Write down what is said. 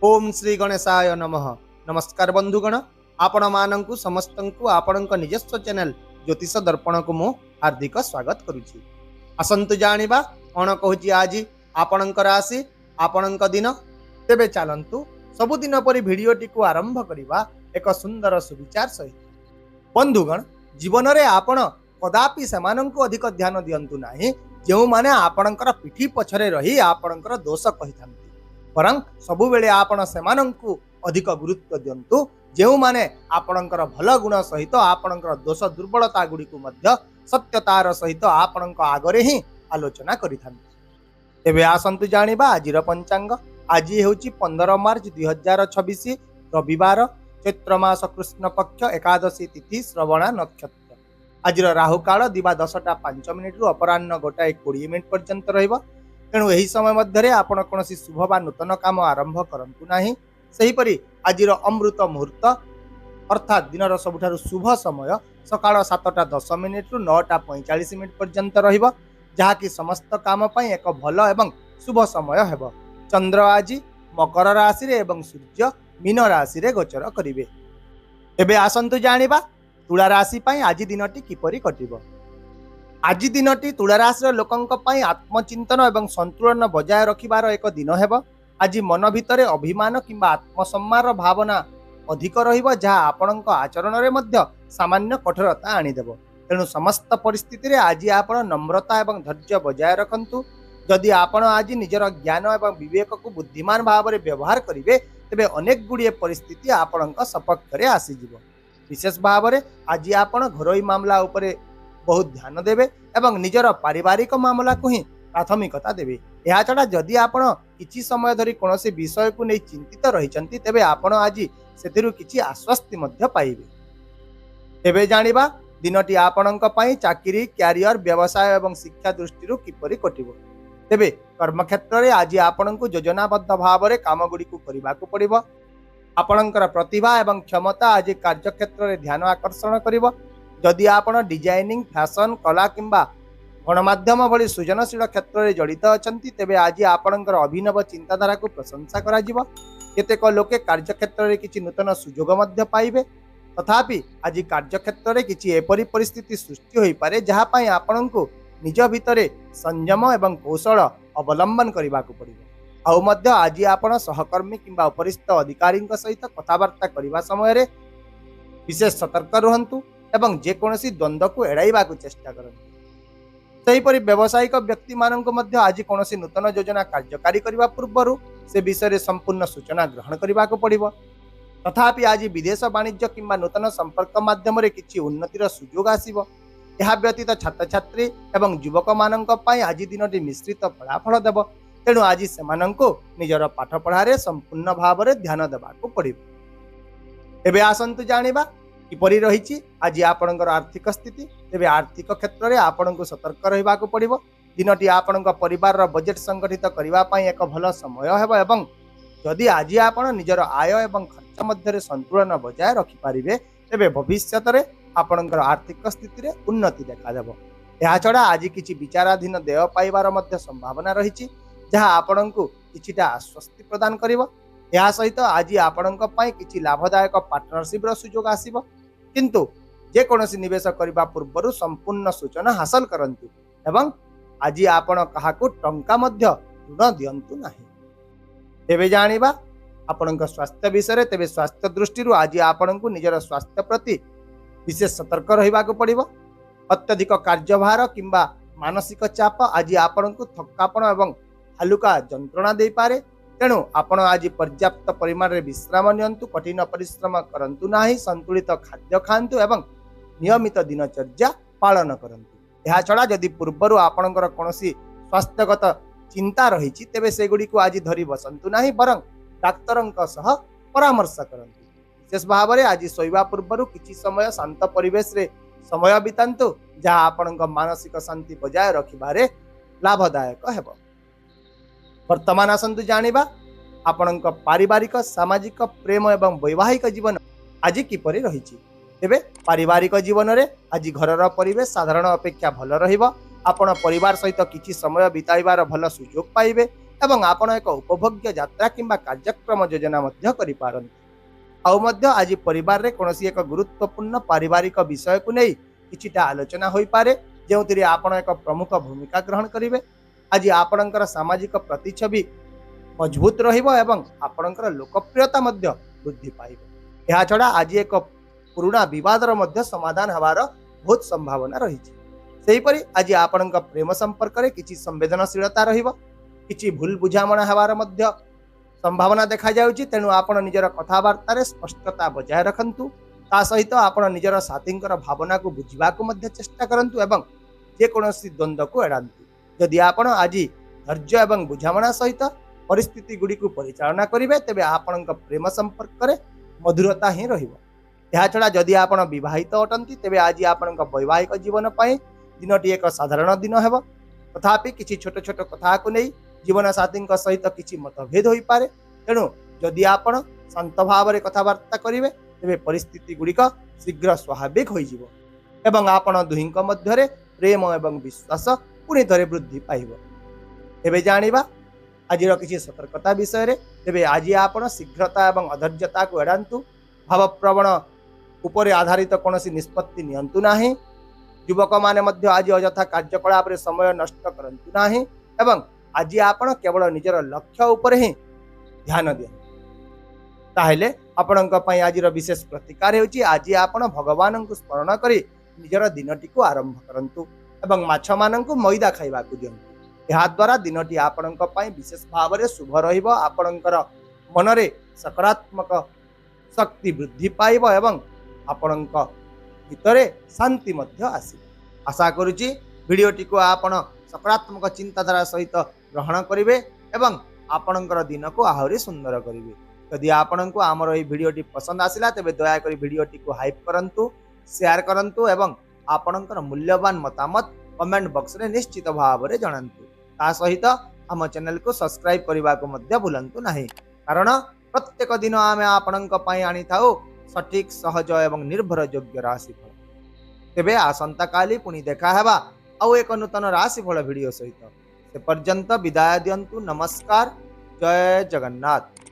ओम श्री गणेशाय नमः। नमस्कार बंधुगण, आपण मानंकु समस्तंकु आपणक निजस्व चैनल ज्योतिष दर्पण को मु हार्दिक स्वागत करुछि। आसंतु जानिबा कोन कहूछि आज आपणक राशि आपणक दिन। तेबे चलंतु सबुदिन परि भिडियोटी को आरंभ करिबा एक सुंदर सुविचार सहित। बंधुगण, जीवन रे आपण कदापि सेमानंकु अधिक ध्यान दियंतु नाही जेउ माने आपणकर पिठी पछरे रही आपणकर दोष कहिथांती, बरं सबु बेले आपण सेमानंकु अधिक गुरुत्व दियंतु जेउ माने आपणकर भल गुण सहित आपणकर दोष दुर्बलता गुडी को मध्य सत्यतार सहित आपणक आगरे ही आलोचना करिथांती। तेबे आसंतु जानिबा आजिर पंचांग। आज हेउची 15 मार्च 2026 रविवार, चैत्र मास कृष्ण पक्ष एकादशी तिथि श्रवणा नक्षत्र। आजिर राहु काल दिवा 10:05 रु अपराह्न 1:20 पर्यंत रहिबो। तेणु यही समय मध्य आपण कौन शुभ बा नूतन काम आरंभ करंतु नाही। सेहीपरि आजिर अमृत मुहूर्त अर्थात दिन सबुठारु शुभ समय सकाळ 7:10 रु 9:45 पर्यंत रहिबो, जहाँकि समस्त काम पई एक भल एवं शुभ समय हेबो। चंद्र आज मकर राशि रे एवं सूर्य मीन राशि रे गोचर करिवे। एबे आसंतु जानिबा तुला राशि पई आज दिनटी किपरि कटिबो। आज दिनटी तुला राशि लोकंक पई आत्मचिंतन एवं संतुलन बजाय रखिबार एक दिन हेबो। आज मन भितरे अभिमान किंबा आत्मसम्मान भावना अधिक रहिबो, जहाँ आपणक आचरण रे मध्य सामान्य कठोरता आनिदेबो। तेणु समस्त परिस्थिति रे आज आपण नम्रता एवं धैर्य बजाय रखंतु। जदि आपण आज निजर ज्ञान एवं विवेक को बुद्धिमान भाव में व्यवहार करिवे तेबे अनेक गुड़िए परिस्थिति आपणक सपक्ष रे आसीजिवो। विशेष भाव में आज आपण घरोई मामला उपरे बहुत ध्यान देवे एवं निजर पारिवारिक मामला को ही प्राथमिकता देवे। यह छड़ा जदि आपण किछि समय धरी कोनोसी विषय को नहीं चिंतित रहिचंती तेबे आपण आज सेथिरु किछि आश्वस्ति मध्य पाइबे। तेबे जानिबा दिनटी आपणक पई चाकरी, क्यारियर, व्यवसाय एवं शिक्षा दृष्टि किपरि कटिबो। तेबे कर्मक्षेत्र रे आज आपणक योजनाबद्ध भाव में काम गुडी को करिबाकू पड़िबो। आपणकर प्रतिभा एवं क्षमता आज कार्यक्षेत्र रे ध्यान आकर्षण करिबो। जदि आपण डिजाइनिंग, फैशन, कला किंबा गणमाध्यम भली सृजनशील क्षेत्र में जड़ित अछंती तेबे आज आपणकर अभिनव चिंताधारा को प्रशंसा करा जिवो। केतेक लोके कार्यक्षेत्र में किछि नूतन सुजोग मध्य पाइबे। तथापि आज कार्यक्षेत्र में किछि एपरि परिस्थिति सृष्टि होई पारे जहाँ पई आपणको निज भितरे संयम एवं कौशल अवलंबन करिबाकू पड़िबो। आउ मध्य आज आपण सहकर्मी किंबा उपरिस्थ अधिकारी सहित कथबार्ता करबा समय रे विशेष सतर्क रहंतु एवं जेकोसी द्वंद्व को एड़ाइबा को चेष्टा करंतु। सेहीपरि व्यावसायिक व्यक्ति मानक मध्य आज कोनोसी नूतन योजना कार्यकारी करबा पूर्वरु से विषय संपूर्ण सूचना ग्रहण करबा को पड़िबो। तथापि आज विदेश वाणिज्य किंबा नूतन संपर्क माध्यम रे किछि उन्नतिर सुजोग आसीबो। यह व्यतीत छात्र छात्री एवं युवक मानक पई आज दिनटी मिश्रित फलाफल देबो। तेणु आज सेमानंको निजर पाठ पढ़ारे संपूर्ण भाव में ध्यान देबा को पड़िबो। एबे आसंतु जानिबा किपरि रहिछि आज आपणकर आर्थिक स्थिति। तेबे आर्थिक क्षेत्र में आपणको सतर्क रहिबा को पड़िबो। दिनटी आपणक परिवार रो बजेट संगठित करिबा पई एक भल समय हेबो एवं जदि आज आपण निजर आय एवं खर्च मध्य संतुलन बजाय रखि पारिबे तेबे भविष्यत रे आपणकर आर्थिक स्थिति रे उन्नति देखा देबो। एहा छडा आज किछि विचाराधीन देय पाइबार मध्य संभावना रहिछि, जहाँ आपणको किछिटा आश्वस्ति प्रदान करिवो। यह सहित आज आपणक पई किछि लाभदायक पार्टनरशिप रो सुजोग आसीबो। किंतु जे कोनोसी निवेश करिबा पूर्वरु संपूर्ण सूचना हासिल करंतु एवं आज आपण काहाकू टंका मध्य ऋण दियंतु नाही। तेबे जानिबा आपणक स्वास्थ्य विषय। तेबे स्वास्थ्य दृष्टि आज आपणकू निजर स्वास्थ्य प्रति विशेष सतर्क रहिबा को पड़िबो। अत्यधिक कार्यभार किंबा मानसिक चाप आज आपणकू थकापन एवं हालुका जंत्रणा दे पारे। तेणु आपण आज पर्याप्त परिमाण रे विश्राम नियंतु, कठिन परिश्रम करंतु नाही, संतुलित खाद्य खांतु एवं नियमित दिनचर्या पालन करंतु। यह छड़ा जदि पूर्वरु आपणकर कोनोसी स्वास्थ्यगत चिंता रहिछि तेबे सेगुडी को आज धरी बसंतु नाही, बरं डाक्तरंक सह परामर्श करंतु। विशेष भाव में आज सोइबा पूर्वरु किछि समय शांत परिवेश रे समय बितांतु, जहाँ आपणक मानसिक शांति बजाय रखिबारे लाभदायक हेबो। वर्तमान आसंतु जानिबा आपणक पारिवारिक, सामाजिक, प्रेम एवं वैवाहिक जीवन आज किपरि रहिछि। तेबे पारिवारिक जीवन रे आज घरर परिवेश साधारण अपेक्षा भल रहिबो। आपण परिवार सहित किछि समय बिताइबार भल सुजोग पाइबे ଏବଂ ଆପଣ ଏକ ଉପଭୋଗ୍ୟ ଯାତ୍ରା କିମ୍ବା କାର୍ଯ୍ୟକ୍ରମ ଯୋଜନା ମଧ୍ୟ କରିପାରନ୍ତି। ଆଉ ମଧ୍ୟ ଆଜି ପରିବାରରେ କୌଣସି ଏକ ଗୁରୁତ୍ୱପୂର୍ଣ୍ଣ ପାରିବାରିକ ବିଷୟକୁ ନେଇ କିଛିଟା ଆଲୋଚନା ହୋଇପାରେ, ଯେଉଁଥିରେ ଆପଣ ଏକ ପ୍ରମୁଖ ଭୂମିକା ଗ୍ରହଣ କରିବେ। ଆଜି ଆପଣଙ୍କର ସାମାଜିକ ପ୍ରତିଛବି ମଜବୁତ ରହିବ ଏବଂ ଆପଣଙ୍କର ଲୋକପ୍ରିୟତା ମଧ୍ୟ ବୃଦ୍ଧି ପାଇବ। ଏହାଛଡ଼ା ଆଜି ଏକ ପୁରୁଣା ବିବାଦର ମଧ୍ୟ ସମାଧାନ ହେବାର ବହୁତ ସମ୍ଭାବନା ରହିଛି। ସେହିପରି ଆଜି ଆପଣଙ୍କ ପ୍ରେମ ସମ୍ପର୍କରେ କିଛି ସମ୍ବେଦନଶୀଳତା ରହିବ, କିଛି ଭୁଲ ବୁଝାମଣା ହେବାର ମଧ୍ୟ ସମ୍ଭାବନା ଦେଖାଯାଉଛି। ତେଣୁ ଆପଣ ନିଜର କଥାବାର୍ତ୍ତାରେ ସ୍ପଷ୍ଟତା ବଜାୟ ରଖନ୍ତୁ। ତା ସହିତ ଆପଣ ନିଜର ସାଥୀଙ୍କର ଭାବନାକୁ ବୁଝିବାକୁ ମଧ୍ୟ ଚେଷ୍ଟା କରନ୍ତୁ ଏବଂ ଯେକୌଣସି ଦ୍ୱନ୍ଦ୍ୱକୁ ଏଡ଼ାନ୍ତୁ। ଯଦି ଆପଣ ଆଜି ଧୈର୍ଯ୍ୟ ଏବଂ ବୁଝାମଣା ସହିତ ପରିସ୍ଥିତି ଗୁଡ଼ିକୁ ପରିଚାଳନା କରିବେ, ତେବେ ଆପଣଙ୍କ ପ୍ରେମ ସମ୍ପର୍କରେ ମଧୁରତା ହିଁ ରହିବ। ଏହାଛଡ଼ା ଯଦି ଆପଣ ବିବାହିତ ଅଟନ୍ତି, ତେବେ ଆଜି ଆପଣଙ୍କ ବୈବାହିକ ଜୀବନ ପାଇଁ ଦିନଟି ଏକ ସାଧାରଣ ଦିନ ହେବ। ତଥାପି କିଛି ଛୋଟ ଛୋଟ କଥାକୁ ନେଇ ଜୀବନସାଥୀଙ୍କ ସହିତ କିଛି ମତଭେଦ ହୋଇପାରେ। ତେଣୁ ଯଦି ଆପଣ ଶାନ୍ତ ଭାବରେ କଥାବାର୍ତ୍ତା କରିବେ, ତେବେ ପରିସ୍ଥିତି ଗୁଡ଼ିକ ଶୀଘ୍ର ସ୍ୱାଭାବିକ ହୋଇଯିବ ଏବଂ ଆପଣ ଦୁହିଁଙ୍କ ମଧ୍ୟରେ ପ୍ରେମ ଏବଂ ବିଶ୍ୱାସ ପୁଣି ଥରେ ବୃଦ୍ଧି ପାଇବ। ଏବେ ଜାଣିବା ଆଜିର କିଛି ସତର୍କତା ବିଷୟରେ। ତେବେ ଆଜି ଆପଣ ଶୀଘ୍ରତା ଏବଂ ଅଧୈର୍ଯ୍ୟତାକୁ ଏଡ଼ାନ୍ତୁ। ଭାବପ୍ରବଣ ଉପରେ ଆଧାରିତ କୌଣସି ନିଷ୍ପତ୍ତି ନିଅନ୍ତୁ ନାହିଁ। ଯୁବକମାନେ ମଧ୍ୟ ଆଜି ଅଯଥା କାର୍ଯ୍ୟକଳାପରେ ସମୟ ନଷ୍ଟ କରନ୍ତୁ ନାହିଁ ଏବଂ ଆଜି ଆପଣ କେବଳ ନିଜର ଲକ୍ଷ୍ୟ ଉପରେ ହିଁ ଧ୍ୟାନ ଦିଅନ୍ତୁ। ତାହେଲେ ଆପଣଙ୍କ ପାଇଁ ଆଜିର ବିଶେଷ ପ୍ରତିକାର ହେଉଛି ଆଜି ଆପଣ ଭଗବାନଙ୍କୁ ସ୍ମରଣ କରି ନିଜର ଦିନଟିକୁ ଆରମ୍ଭ କରନ୍ତୁ ଏବଂ ମାଛମାନଙ୍କୁ ମଇଦା ଖାଇବାକୁ ଦିଅନ୍ତୁ। ଏହାଦ୍ୱାରା ଦିନଟି ଆପଣଙ୍କ ପାଇଁ ବିଶେଷ ଭାବରେ ଶୁଭ ରହିବ। ଆପଣଙ୍କର ମନରେ ସକାରାତ୍ମକ ଶକ୍ତି ବୃଦ୍ଧି ପାଇବ ଏବଂ ଆପଣଙ୍କ ଭିତରେ ଶାନ୍ତି ମଧ୍ୟ ଆସିବ। ଆଶା କରୁଛି ଭିଡ଼ିଓଟିକୁ ଆପଣ ସକାରାତ୍ମକ ଚିନ୍ତାଧାରା ସହିତ ଗ୍ରହଣ କରିବେ ଏବଂ ଆପଣଙ୍କର ଦିନକୁ ଆହୁରି ସୁନ୍ଦର କରିବେ। ଯଦି ଆପଣଙ୍କୁ ଆମର ଏହି ଭିଡ଼ିଓଟି ପସନ୍ଦ ଆସିଲା, ତେବେ ଦୟାକରି ଭିଡ଼ିଓଟିକୁ ହାଇପ୍ କରନ୍ତୁ, ସେୟାର କରନ୍ତୁ ଏବଂ ଆପଣଙ୍କର ମୂଲ୍ୟବାନ ମତାମତ କମେଣ୍ଟ ବକ୍ସରେ ନିଶ୍ଚିତ ଭାବରେ ଜଣାନ୍ତୁ। ତା ସହିତ ଆମ ଚ୍ୟାନେଲକୁ ସବସ୍କ୍ରାଇବ୍ କରିବାକୁ ମଧ୍ୟ ଭୁଲନ୍ତୁ ନାହିଁ, କାରଣ ପ୍ରତ୍ୟେକ ଦିନ ଆମେ ଆପଣଙ୍କ ପାଇଁ ଆଣିଥାଉ ସଠିକ୍, ସହଜ ଏବଂ ନିର୍ଭରଯୋଗ୍ୟ ରାଶିଫଳ। ତେବେ ଆସନ୍ତାକାଲି ପୁଣି ଦେଖା ହେବା ଆଉ ଏକ ନୂତନ ରାଶିଫଳ ଭିଡ଼ିଓ ସହିତ। ସେ ପର୍ଯ୍ୟନ୍ତ ବିଦାୟ ଦିଅନ୍ତୁ। ନମସ୍କାର। ଜୟ ଜଗନ୍ନାଥ।